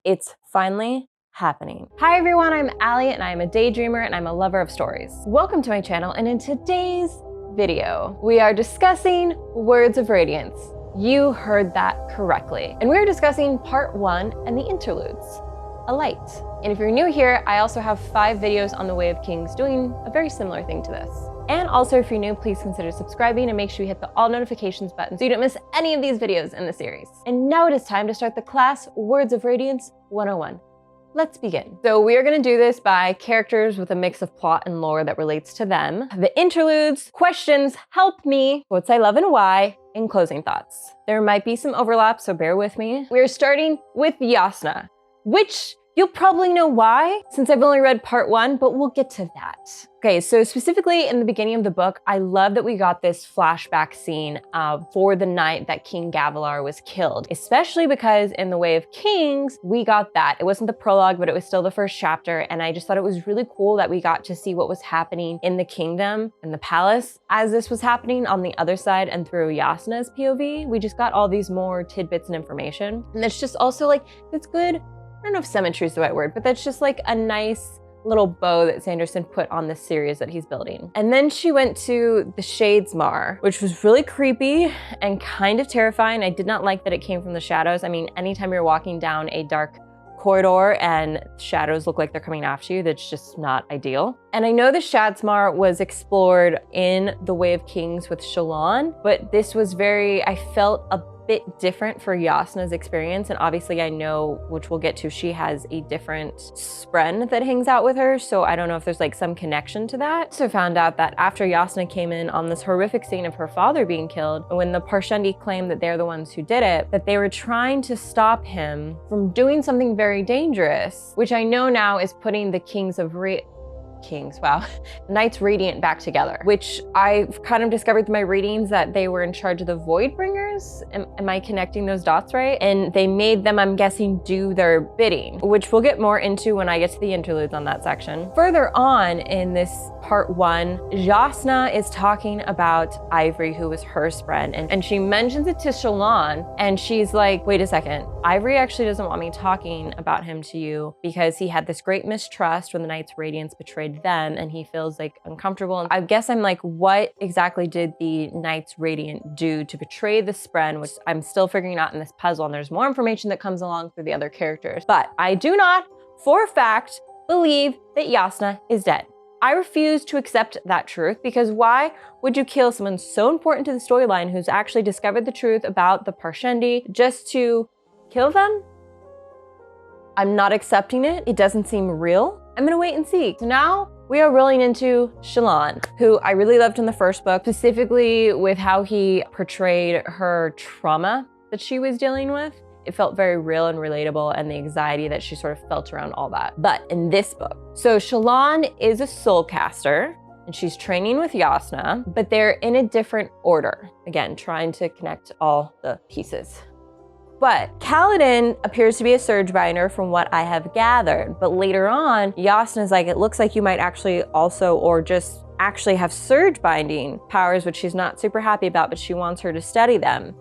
It's finally happening. Hi everyone, I'm Allie and I'm a daydreamer and I'm a lover of stories. Welcome to my channel, and in today's video, we are discussing Words of Radiance. You heard that correctly. And we're discussing part 1 and the interludes, a light. And if you're new here, I also have 5 videos on the Way of Kings doing a very similar thing to this. And also, if you're new, please consider subscribing and make sure you hit the all notifications button so you don't miss any of these videos in the series. And now it is time to start the class Words of Radiance 101. Let's begin. So we are going to do this by characters with a mix of plot and lore that relates to them, the interludes, questions, help me, quotes I love and why, and closing thoughts. There might be some overlap, so bear with me. We're starting with Jasnah, which you'll probably know why, since I've only read part 1, but we'll get to that. Okay, so specifically in the beginning of the book, I love that we got this flashback scene for the night that King Gavilar was killed, especially because in the Way of Kings, we got that. It wasn't the prologue, but it was still the first chapter, and I just thought it was really cool that we got to see what was happening in the kingdom and the palace as this was happening on the other side and through Jasnah's POV. We just got all these more tidbits and information, and it's just also like, it's good. I don't know if symmetry is the right word, but that's just like a nice little bow that Sanderson put on this series that he's building. And then she went to the Shadesmar, which was really creepy and kind of terrifying. I did not like that it came from the shadows. I mean, anytime you're walking down a dark corridor and shadows look like they're coming after you, that's just not ideal. And I know the Shadesmar was explored in the Way of Kings with Shallan, but this was I felt a bit different for Jasnah's experience. And obviously I know, which we'll get to, she has a different spren that hangs out with her. So I don't know if there's like some connection to that. So I found out that after Jasnah came in on this horrific scene of her father being killed, when the Parshundi claimed that they're the ones who did it, that they were trying to stop him from doing something very dangerous, which I know now is putting the Knights Radiant back together, which I've kind of discovered through my readings that they were in charge of the Voidbringers. Am I connecting those dots right? And they made them, I'm guessing, do their bidding, which we'll get more into when I get to the interludes on that section. Further on in this part 1, Jasnah is talking about Ivory, who was her spren, and she mentions it to Shallan, and she's like, wait a second, Ivory actually doesn't want me talking about him to you because he had this great mistrust when the Knights Radiance betrayed them, and he feels like uncomfortable. And I guess I'm like, what exactly did the Knights Radiant do to betray the spren, which I'm still figuring out in this puzzle, and there's more information that comes along through the other characters. But I do not, for a fact, believe that Jasnah is dead. I refuse to accept that truth, because why would you kill someone so important to the storyline who's actually discovered the truth about the Parshundi just to kill them? I'm not accepting it. It doesn't seem real. I'm gonna wait and see. So now we are rolling into Shallan, who I really loved in the first book, specifically with how he portrayed her trauma that she was dealing with. It felt very real and relatable, and the anxiety that she sort of felt around all that. But in this book, so Shallan is a soulcaster, and she's training with Jasnah, but they're in a different order. Again, trying to connect all the pieces. But Kaladin appears to be a surge binder from what I have gathered. But later on, Jasnah's like, it looks like you might actually also, or just actually have surge binding powers, which she's not super happy about, but she wants her to study them.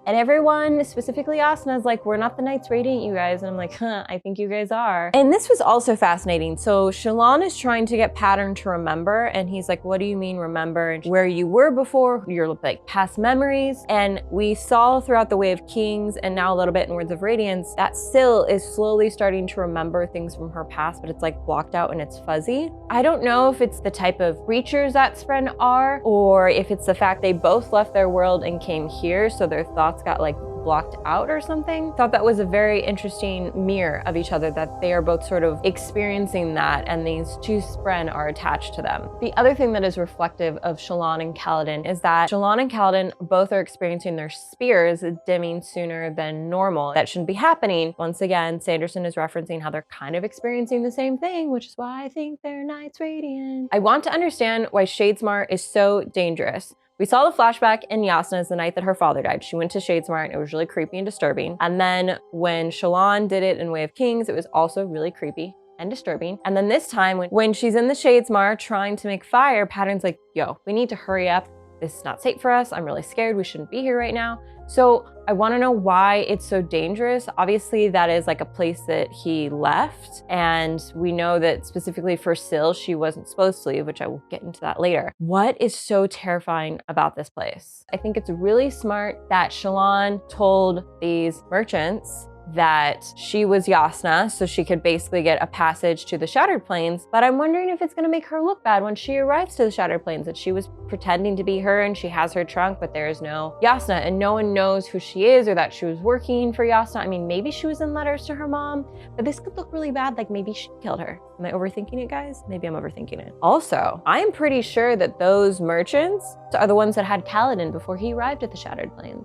And everyone, specifically Jasnah, is like, we're not the Knights Radiant, you guys. And I'm like, I think you guys are. And this was also fascinating. So Shallan is trying to get Pattern to remember. And he's like, what do you mean remember? Where you were before, your like past memories. And we saw throughout the Way of Kings, and now a little bit in Words of Radiance, that Syl is slowly starting to remember things from her past, but it's like blocked out and it's fuzzy. I don't know if it's the type of creatures that spren are, or if it's the fact they both left their world and came here, so their thoughts got like blocked out or something. Thought that was a very interesting mirror of each other, that they are both sort of experiencing that, and these two spren are attached to them. The other thing that is reflective of Shallan and Kaladin is that Shallan and Kaladin both are experiencing their spears dimming sooner than normal. That shouldn't be happening. Once again, Sanderson is referencing how they're kind of experiencing the same thing, which is why I think they're Knights Radiant. I want to understand why Shadesmar is so dangerous. We saw the flashback in Jasnah's the night that her father died. She went to Shadesmar and it was really creepy and disturbing. And then when Shallan did it in Way of Kings, it was also really creepy and disturbing. And then this time when she's in the Shadesmar trying to make fire, Pattern's like, yo, we need to hurry up. This is not safe for us. I'm really scared. We shouldn't be here right now. So I want to know why it's so dangerous. Obviously, that is like a place that he left. And we know that specifically for Syl, she wasn't supposed to leave, which I will get into that later. What is so terrifying about this place? I think it's really smart that Shallan told these merchants that she was Jasnah, so she could basically get a passage to the Shattered Plains. But I'm wondering if it's gonna make her look bad when she arrives to the Shattered Plains, that she was pretending to be her and she has her trunk, but there is no Jasnah and no one knows who she is or that she was working for Jasnah. I mean, maybe she was in letters to her mom, but this could look really bad, like maybe she killed her. Am I overthinking it, guys? Maybe I'm overthinking it. Also, I am pretty sure that those merchants are the ones that had Kaladin before he arrived at the Shattered Plains.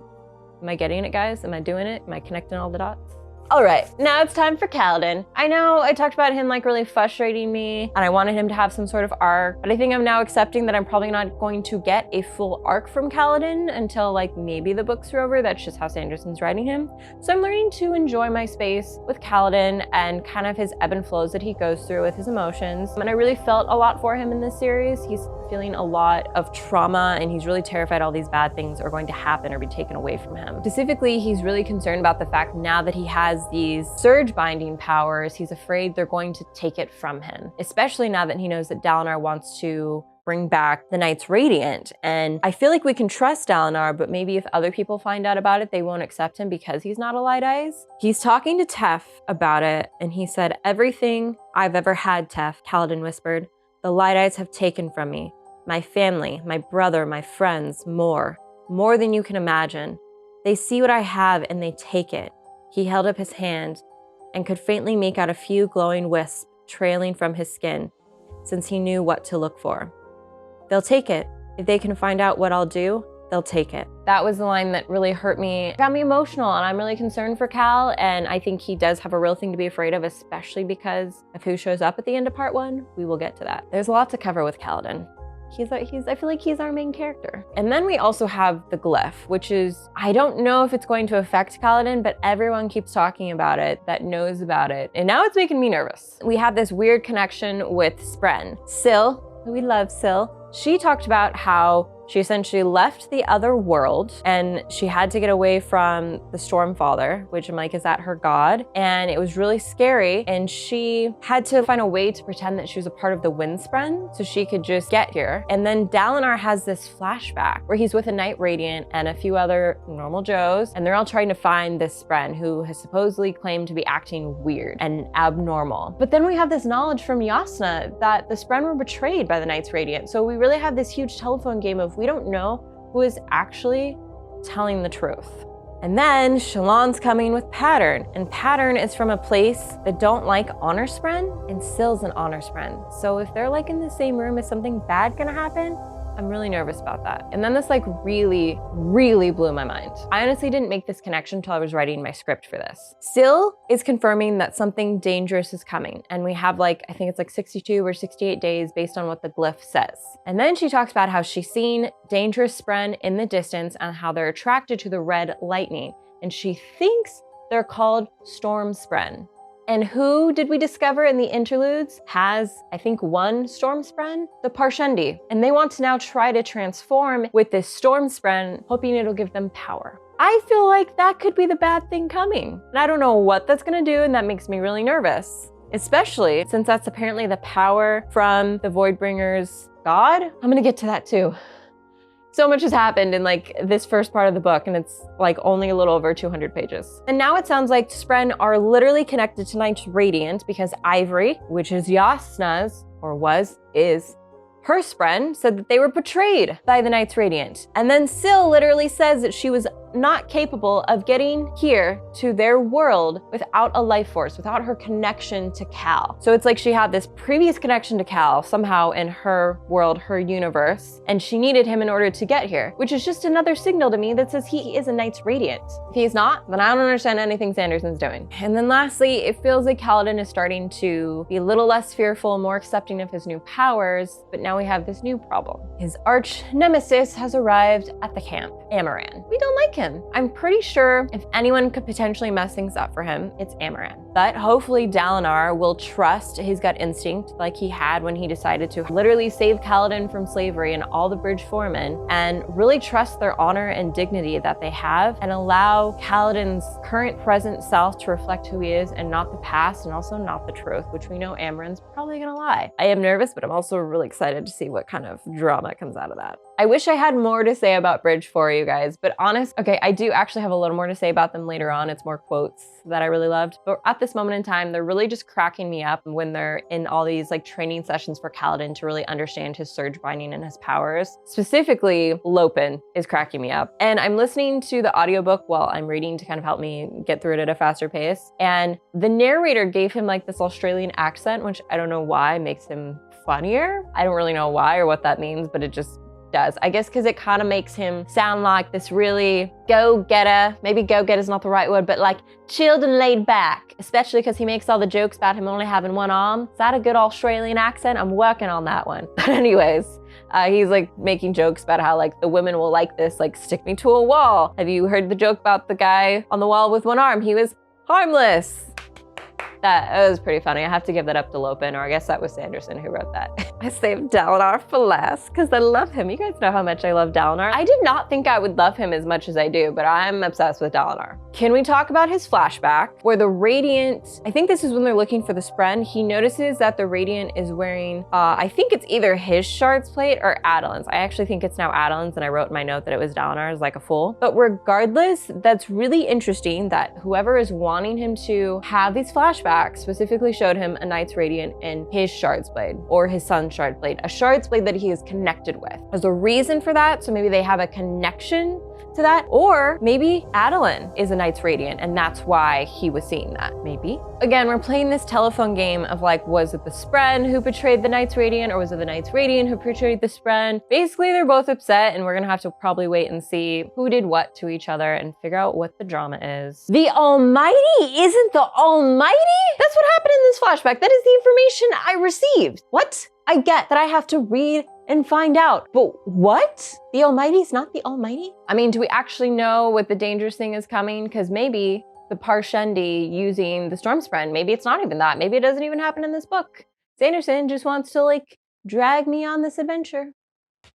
Am I getting it, guys? Am I doing it? Am I connecting all the dots? All right, now it's time for Kaladin. I know I talked about him like really frustrating me and I wanted him to have some sort of arc, but I think I'm now accepting that I'm probably not going to get a full arc from Kaladin until like maybe the books are over. That's just how Sanderson's writing him. So I'm learning to enjoy my space with Kaladin and kind of his ebb and flows that he goes through with his emotions. And I really felt a lot for him in this series. He's feeling a lot of trauma and he's really terrified all these bad things are going to happen or be taken away from him. Specifically, he's really concerned about the fact now that he has these surge binding powers, he's afraid they're going to take it from him, especially now that he knows that Dalinar wants to bring back the Knights Radiant. And I feel like we can trust Dalinar, but maybe if other people find out about it, they won't accept him because he's not a Light Eyes. He's talking to Tef about it and he said, "Everything I've ever had, Tef," Kaladin whispered, "the Light Eyes have taken from me. My family, my brother, my friends, more than you can imagine. They see what I have and they take it." He held up his hand and could faintly make out a few glowing wisps trailing from his skin, since he knew what to look for. "They'll take it. If they can find out what I'll do, they'll take it." That was the line that really hurt me, got me emotional, and I'm really concerned for Cal, and I think he does have a real thing to be afraid of, especially because of who shows up at the end of part 1. We will get to that. There's a lot to cover with Kaladin. I feel like he's our main character. And then we also have the glyph, which is, I don't know if it's going to affect Kaladin, but everyone keeps talking about it that knows about it. And now it's making me nervous. We have this weird connection with Spren. Syl, we love Syl. She talked about how she essentially left the other world and she had to get away from the Stormfather, which I'm like, is that her god? And it was really scary. And she had to find a way to pretend that she was a part of the Windspren so she could just get here. And then Dalinar has this flashback where he's with a Knight Radiant and a few other normal Joes, and they're all trying to find this Spren who has supposedly claimed to be acting weird and abnormal. But then we have this knowledge from Jasnah that the Spren were betrayed by the Knights Radiant. So we really have this huge telephone game of we don't know who is actually telling the truth. And then Shallan's coming with Pattern, and Pattern is from a place that don't like Honor Spren, and Syl's an Honor Spren. So if they're like in the same room, is something bad gonna happen? I'm really nervous about that. And then this like really blew my mind. I honestly didn't make this connection until I was writing my script for this. Syl is confirming that something dangerous is coming. And we have like, I think it's like 62 or 68 days based on what the glyph says. And then she talks about how she's seen dangerous Spren in the distance and how they're attracted to the red lightning. And she thinks they're called Storm Spren. And who did we discover in the interludes has, I think, one Storm Spren? The Parshundi. And they want to now try to transform with this Storm Spren, hoping it'll give them power. I feel like that could be the bad thing coming. And I don't know what that's gonna do, and that makes me really nervous. Especially since that's apparently the power from the Voidbringer's god. I'm gonna get to that too. So much has happened in like this first part of the book, and it's like only a little over 200 pages. And now it sounds like Spren are literally connected to Knights Radiant because Ivory, which is Jasnah's, or is her Spren, said that they were betrayed by the Knights Radiant. And then Syl literally says that she was not capable of getting here to their world without a life force, without her connection to Cal. So it's like she had this previous connection to Cal somehow in her world, her universe, and she needed him in order to get here, which is just another signal to me that says he is a Knights Radiant. If he's not, then I don't understand anything Sanderson's doing. And then lastly, it feels like Kaladin is starting to be a little less fearful, more accepting of his new powers, but now we have this new problem. His arch nemesis has arrived at the camp, Amaran. We don't like him. him. I'm pretty sure if anyone could potentially mess things up for him, it's Amaran. But hopefully Dalinar will trust his gut instinct like he had when he decided to literally save Kaladin from slavery and all the bridge foremen, and really trust their honor and dignity that they have, and allow Kaladin's current present self to reflect who he is and not the past, and also not the truth, which we know Amaran's probably gonna lie. I am nervous, but I'm also really excited to see what kind of drama comes out of that. I wish I had more to say about Bridge 4, you guys, but okay, I do actually have a little more to say about them later on. It's more quotes that I really loved. But at this moment in time, they're really just cracking me up when they're in all these like training sessions for Kaladin to really understand his surge binding and his powers. Specifically, Lopin is cracking me up. And I'm listening to the audiobook while I'm reading to kind of help me get through it at a faster pace. And the narrator gave him like this Australian accent, which I don't know why makes him funnier. I don't really know why or what that means, but it just does. I guess because it kind of makes him sound like this really go-getter. Maybe go-getter is not the right word, but like chilled and laid back, especially because he makes all the jokes about him only having one arm. Is that a good Australian accent? I'm working on that one. But anyways, he's like making jokes about how like the women will like this, like stick me to a wall. Have you heard the joke about the guy on the wall with one arm? He was harmless. That was pretty funny. I have to give that up to Lopin, or I guess that was Sanderson who wrote that. I saved Dalinar for last because I love him. You guys know how much I love Dalinar. I did not think I would love him as much as I do, but I'm obsessed with Dalinar. Can we talk about his flashback where the Radiant, I think this is when they're looking for the Spren, he notices that the Radiant is wearing, I think it's either his Shard's plate or Adelin's. I actually think it's now Adelin's, and I wrote in my note that it was Dalinar's like a fool. But regardless, that's really interesting that whoever is wanting him to have these flashbacks specifically showed him a Knight's Radiant in his Shard's Blade, or his son's Shard's Blade, a Shard's Blade that he is connected with. There's a reason for that, so maybe they have a connection to that, or maybe Adolin is a Knight's Radiant and that's why he was seeing that, maybe. Again, we're playing this telephone game of like, was it the Spren who betrayed the Knight's Radiant, or was it the Knight's Radiant who betrayed the Spren? Basically, they're both upset, and we're gonna have to probably wait and see who did what to each other and figure out what the drama is. The Almighty isn't the Almighty? That's what happened in this flashback. That is the information I received. What? I get that I have to read and find out, but what? The Almighty is not the Almighty? I mean, do we actually know what the dangerous thing is coming? Because maybe the Parshundi using the Stormspren, maybe it's not even that. Maybe it doesn't even happen in this book. Sanderson just wants to like drag me on this adventure.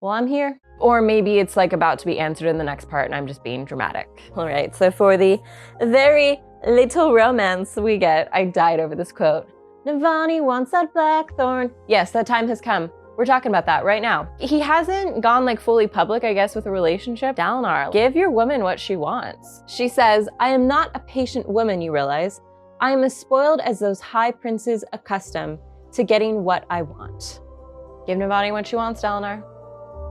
Well, I'm here. Or maybe it's like about to be answered in the next part and I'm just being dramatic. All right, so for the very little romance we get, I died over this quote. Navani wants that blackthorn. Yes, that time has come. We're talking about that right now. He hasn't gone like fully public, I guess, with a relationship. Dalinar, give your woman what she wants. She says, I am not a patient woman, you realize. I am as spoiled as those high princes accustomed to getting what I want. Give Navani what she wants, Dalinar.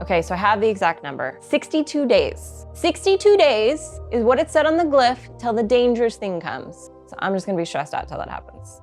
Okay, so I have the exact number. 62 days. 62 days is what it said on the glyph till the dangerous thing comes. So I'm just gonna be stressed out till that happens.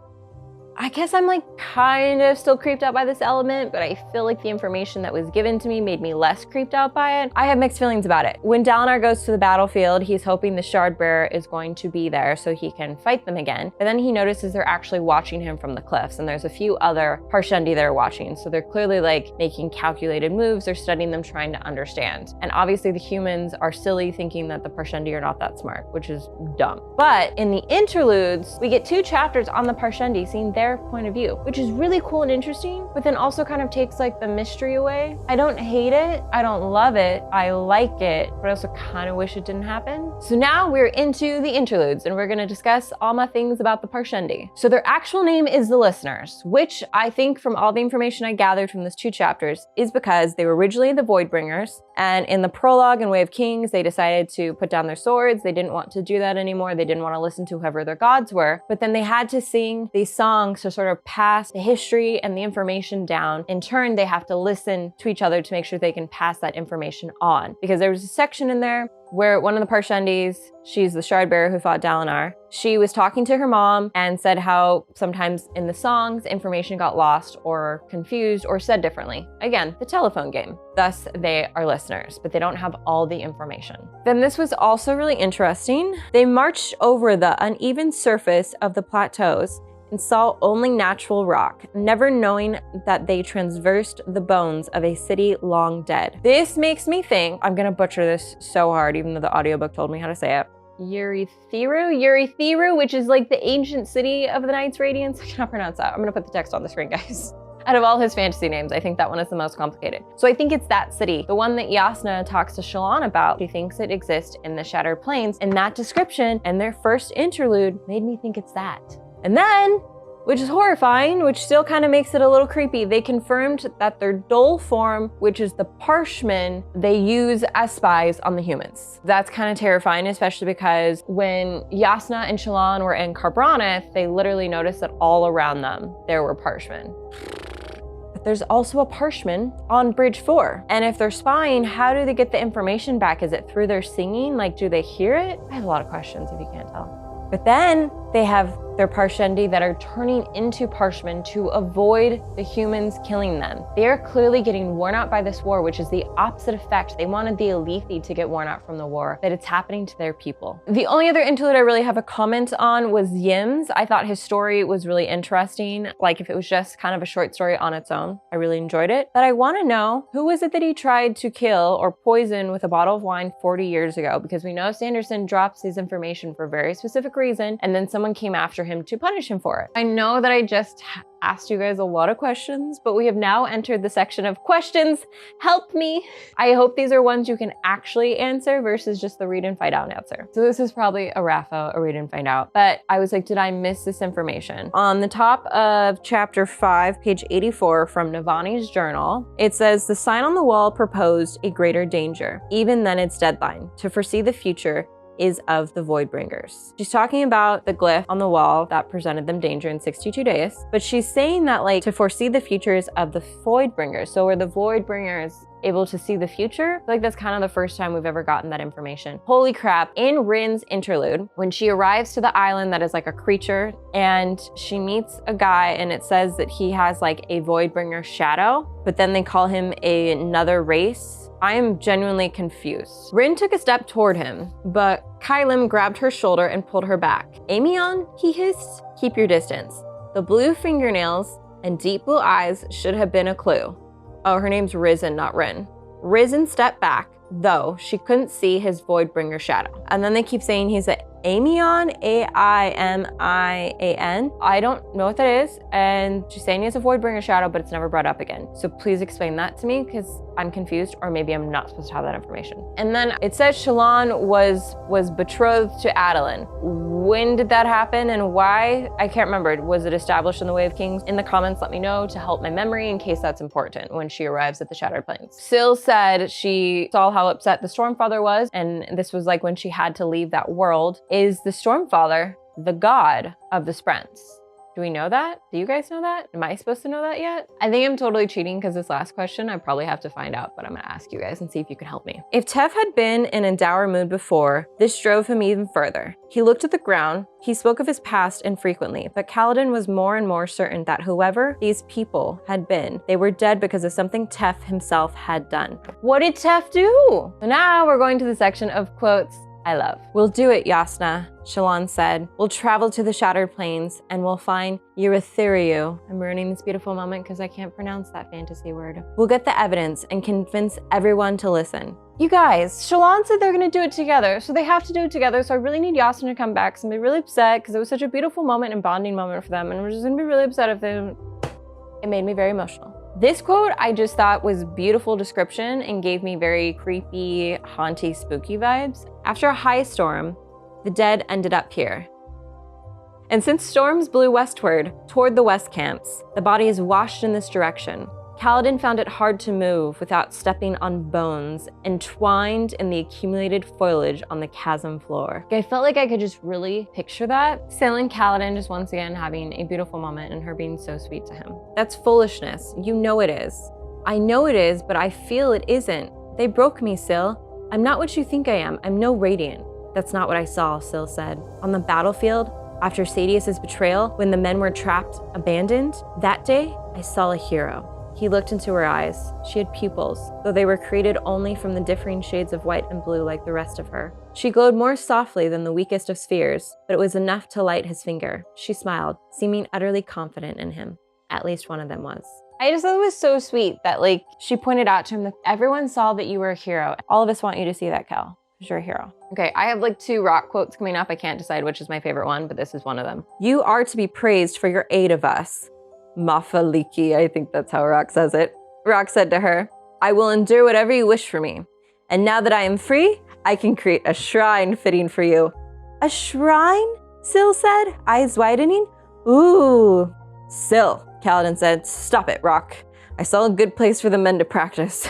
I guess I'm like kind of still creeped out by this element, but I feel like the information that was given to me made me less creeped out by it. I have mixed feelings about it. When Dalinar goes to the battlefield, he's hoping the Shardbearer is going to be there so he can fight them again. But then he notices they're actually watching him from the cliffs, and there's a few other Parshundi that are watching. So they're clearly like making calculated moves. They're studying them, trying to understand. And obviously the humans are silly thinking that the Parshundi are not that smart, which is dumb. But in the interludes, we get 2 chapters on the Parshundi seeing their point of view, which is really cool and interesting, but then also kind of takes like the mystery away. I don't hate it. I don't love it. I like it, but I also kind of wish it didn't happen. So now we're into the interludes and we're going to discuss all my things about the Parshundi. So their actual name is the Listeners, which I think from all the information I gathered from these 2 chapters is because they were originally the Voidbringers, and in the prologue and Way of Kings, they decided to put down their swords. They didn't want to do that anymore. They didn't want to listen to whoever their gods were, but then they had to sing these songs to sort of pass the history and the information down. In turn, they have to listen to each other to make sure they can pass that information on. Because there was a section in there where one of the Parshundis, she's the Shardbearer who fought Dalinar, she was talking to her mom and said how sometimes in the songs, information got lost or confused or said differently. Again, the telephone game. Thus, they are listeners, but they don't have all the information. Then this was also really interesting. They marched over the uneven surface of the plateaus and saw only natural rock, never knowing that they traversed the bones of a city long dead. This makes me think, I'm gonna butcher this so hard, even though the audiobook told me how to say it. Urithiru, which is like the ancient city of the Knights Radiance. I cannot pronounce that. I'm gonna put the text on the screen, guys. Out of all his fantasy names, I think that one is the most complicated. So I think it's that city, the one that Jasnah talks to Shallan about. She thinks it exists in the Shattered Plains, and that description and their first interlude made me think it's that. And then, which is horrifying, which still kind of makes it a little creepy, they confirmed that their Dole form, which is the Parshmen, they use as spies on the humans. That's kind of terrifying, especially because when Jasnah and Shallan were in Kharbranith, they literally noticed that all around them, there were Parshmen. But there's also a Parshman on Bridge 4. And if they're spying, how do they get the information back? Is it through their singing? Like, do they hear it? I have a lot of questions if you can't tell. But then they have their Parshundi that are turning into Parshmen to avoid the humans killing them. They are clearly getting worn out by this war, which is the opposite effect. They wanted the Alethi to get worn out from the war, that it's happening to their people. The only other interlude I really have a comment on was Yim's. I thought his story was really interesting. Like if it was just kind of a short story on its own, I really enjoyed it. But I want to know, who was it that he tried to kill or poison with a bottle of wine 40 years ago? Because we know Sanderson drops his information for a very specific reason, and then someone came after him to punish him for it. I know that I just asked you guys a lot of questions, but we have now entered the section of questions. Help me. I hope these are ones you can actually answer versus just the read and find out answer. So this is probably a Rafa, a read and find out, but I was like, did I miss this information? On the top of chapter 5, page 84 from Navani's journal, it says the sign on the wall proposed a greater danger, even than its deadline, to foresee the future is of the Voidbringers. She's talking about the glyph on the wall that presented them danger in 62 days, but she's saying that like to foresee the futures of the Voidbringers. So were the Voidbringers able to see the future? I feel like that's kind of the first time we've ever gotten that information. Holy crap. In Rin's interlude, when she arrives to the island that is like a creature and she meets a guy and it says that he has like a Voidbringer shadow, but then they call him another race. I am genuinely confused. Rin took a step toward him, but Kylim grabbed her shoulder and pulled her back. Amion, he hissed, keep your distance. The blue fingernails and deep blue eyes should have been a clue. Oh, her name's Risen, not Rin. Risen stepped back, though she couldn't see his Voidbringer shadow. And then they keep saying he's a Amion, A-I-M-I-A-N. I don't know what that is, and she's saying he has a Voidbringer shadow, but it's never brought up again. So please explain that to me, because I'm confused, or maybe I'm not supposed to have that information. And then it says Shallan was betrothed to Adolin. When did that happen and why? I can't remember. Was it established in the Way of Kings? In the comments, let me know to help my memory in case that's important when she arrives at the Shattered Plains. Syl said she saw how upset the Stormfather was, and this was like when she had to leave that world. Is the Stormfather the god of the Sprents? Do we know that? Do you guys know that? Am I supposed to know that yet? I think I'm totally cheating because this last question I probably have to find out, but I'm gonna ask you guys and see if you can help me. If Tef had been in a dour mood before, this drove him even further. He looked at the ground. He spoke of his past infrequently, but Kaladin was more and more certain that whoever these people had been, they were dead because of something Tef himself had done. What did Tef do? So now we're going to the section of quotes I love. We'll do it, Jasnah, Shallan said. We'll travel to the Shattered Plains and we'll find Unanswered. I'm ruining this beautiful moment because I can't pronounce that fantasy word. We'll get the evidence and convince everyone to listen. You guys, Shallan said they're gonna do it together, so they have to do it together, so I really need Jasnah to come back. So I'm gonna be really upset because it was such a beautiful moment and bonding moment for them, and we're just gonna be really upset if they... It made me very emotional. This quote I just thought was beautiful description and gave me very creepy, haunty, spooky vibes. After a high storm, the dead ended up here. And since storms blew westward, toward the west camps, the body is washed in this direction. Kaladin found it hard to move without stepping on bones entwined in the accumulated foliage on the chasm floor. I felt like I could just really picture that. Sailing Kaladin just once again having a beautiful moment and her being so sweet to him. That's foolishness. You know it is. I know it is, but I feel it isn't. They broke me, Syl. I'm not what you think I am. I'm no Radiant. That's not what I saw, Syl said. On the battlefield, after Sadius's betrayal, when the men were trapped, abandoned, that day, I saw a hero. He looked into her eyes. She had pupils, though they were created only from the differing shades of white and blue like the rest of her. She glowed more softly than the weakest of spheres, but it was enough to light his finger. She smiled, seeming utterly confident in him. At least one of them was. I just thought it was so sweet that she pointed out to him that everyone saw that you were a hero. All of us want you to see that, Cal, because you're a hero. Okay, I have 2 rock quotes coming up. I can't decide which is my favorite one, but this is one of them. You are to be praised for your aid of us. Mafaliki, I think that's how Rock says it. Rock said to her, I will endure whatever you wish for me. And now that I am free, I can create a shrine fitting for you. A shrine? Syl said, eyes widening. Ooh. Syl, Kaladin said, stop it, Rock. I saw a good place for the men to practice.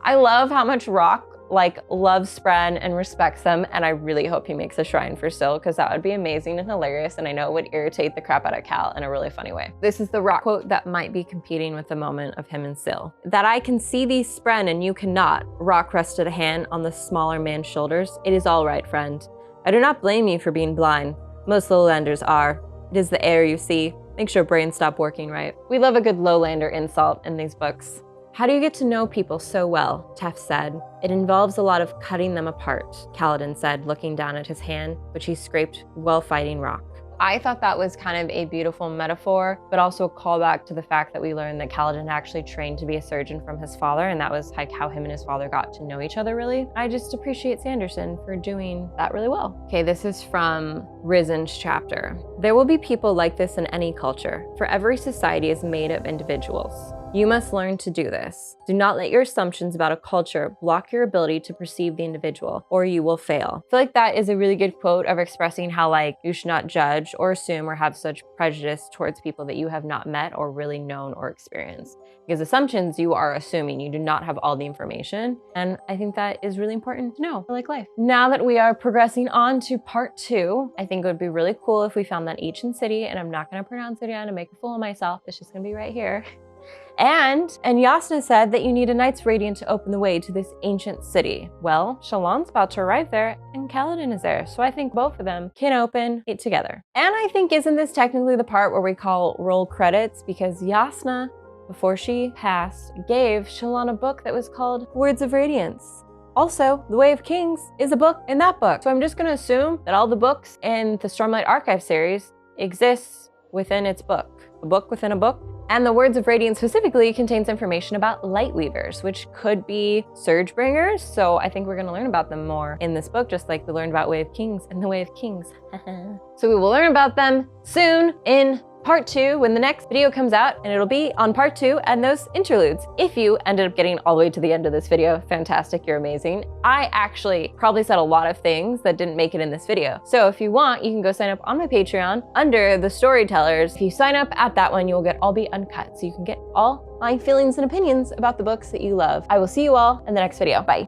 I love how much Rock loves Spren and respects them, and I really hope he makes a shrine for Syl, because that would be amazing and hilarious, and I know it would irritate the crap out of Cal in a really funny way. This is the Rock quote that might be competing with the moment of him and Syl. That I can see thee, Spren, and you cannot. Rock rested a hand on the smaller man's shoulders. It is all right, friend. I do not blame you for being blind. Most lowlanders are. It is the air you see. Makes your brain stop working right. We love a good lowlander insult in these books. How do you get to know people so well? Tef said. It involves a lot of cutting them apart, Kaladin said, looking down at his hand, which he scraped while fighting Rock. I thought that was kind of a beautiful metaphor, but also a callback to the fact that we learned that Kaladin actually trained to be a surgeon from his father, and that was how him and his father got to know each other, really. I just appreciate Sanderson for doing that really well. Okay, this is from Risen's chapter. There will be people like this in any culture, for every society is made of individuals. You must learn to do this. Do not let your assumptions about a culture block your ability to perceive the individual, or you will fail. I feel like that is a really good quote of expressing how you should not judge or assume or have such prejudice towards people that you have not met or really known or experienced. Because assumptions, you are assuming, you do not have all the information. And I think that is really important to know for life. Now that we are progressing on to part 2, I think it would be really cool if we found that ancient city, and I'm not gonna pronounce it again to make a fool of myself. It's just gonna be right here. And Jasnah said that you need a Knight's Radiant to open the way to this ancient city. Well, Shallan's about to arrive there, and Kaladin is there, so I think both of them can open it together. And I think, isn't this technically the part where we call roll credits? Because Jasnah, before she passed, gave Shallan a book that was called Words of Radiance. Also, The Way of Kings is a book in that book. So I'm just gonna assume that all the books in the Stormlight Archive series exists within its book. A book within a book. And the Words of Radiance specifically contains information about Lightweavers, which could be Surgebringers. So I think we're gonna learn about them more in this book, just like we learned about Way of Kings and the Way of Kings. So we will learn about them soon in part 2 when the next video comes out, and it'll be on part 2 and those interludes. If you ended up getting all the way to the end of this video, fantastic, you're amazing. I actually probably said a lot of things that didn't make it in this video. So if you want, you can go sign up on my Patreon under the Storytellers. If you sign up at that one, you'll get All Be Uncut, so you can get all my feelings and opinions about the books that you love. I will see you all in the next video. Bye.